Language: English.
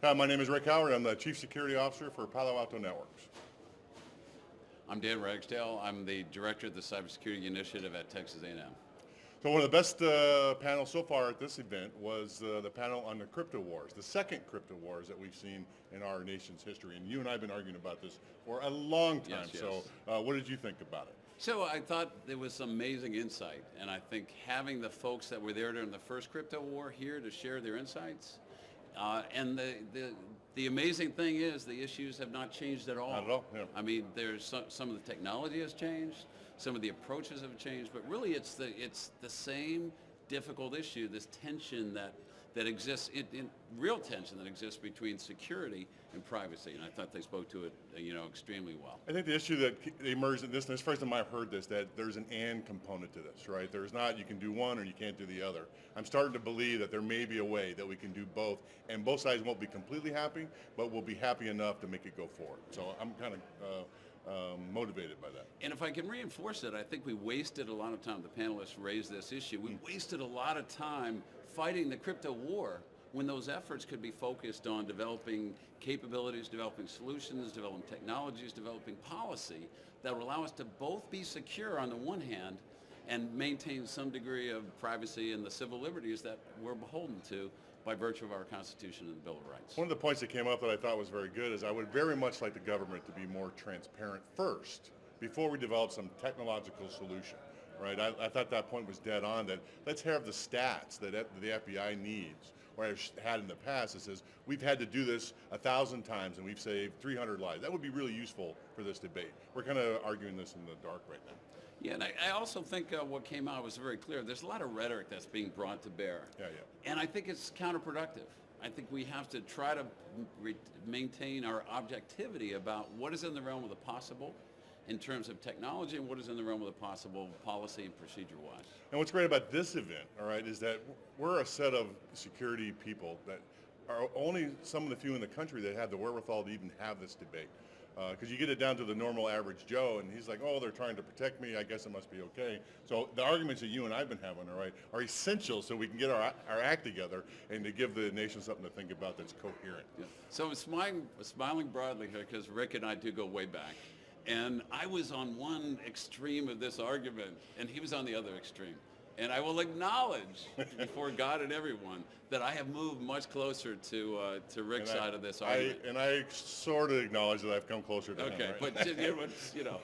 Hi, my name is Rick Howard. I'm the Chief Security Officer for Palo Alto Networks. I'm Dan Ragsdale. I'm the Director of the Cybersecurity Initiative at Texas A&M. So one of the best panels so far at this event was the panel on the crypto wars, the second crypto wars that we've seen in our nation's history. And you and I have been arguing about this for a long time. Yes. So what did you think about it? So I thought there was some amazing insight, and I think having the folks that were there during the first crypto war here to share their insights, and the amazing thing is the issues have not changed at all. Not at all, yeah. I mean, there's some of the technology has changed, some of the approaches have changed, but really it's the same difficult issue, this tension that exists, in real tension that exists between security and privacy, and I thought they spoke to it, extremely well. I think the issue that emerged in this, and this is the first time I've heard this, that there's an and component to this, right? There's not, you can do one or you can't do the other. I'm starting to believe that there may be a way that we can do both, and both sides won't be completely happy, but we'll be happy enough to make it go forward. So I'm kind of motivated by that. And if I can reinforce it, I think we wasted a lot of time. The panelists raised this issue. We wasted a lot of time fighting the crypto war when those efforts could be focused on developing capabilities, developing solutions, developing technologies, developing policy that will allow us to both be secure on the one hand and maintain some degree of privacy and the civil liberties that we're beholden to by virtue of our Constitution and the Bill of Rights. One of the points that came up that I thought was very good is I would very much like the government to be more transparent first before we develop some technological solution, right? I thought that point was dead on, that let's have the stats that the FBI needs, or I've had in the past. It says we've had to do this 1,000 times and we've saved 300 lives. That would be really useful for this debate. We're kind of arguing this in the dark right now. Yeah, and I also think what came out was very clear. There's a lot of rhetoric that's being brought to bear. Yeah. And I think it's counterproductive. I think we have to try to maintain our objectivity about what is in the realm of the possible in terms of technology and what is in the realm of the possible policy and procedure-wise. And what's great about this event, all right, is that we're a set of security people that are only some of the few in the country that have the wherewithal to even have this debate. Because you get it down to the normal average Joe, and he's like, oh, they're trying to protect me, I guess it must be okay. So the arguments that you and I have been having, all right, are essential so we can get our act together and to give the nation something to think about that's coherent. Yeah. So smiling broadly here, because Rick and I do go way back. And I was on one extreme of this argument, and he was on the other extreme. And I will acknowledge before God and everyone that I have moved much closer to Rick's side of this argument. And I sort of acknowledge that I've come closer to him. Okay, right? but you know.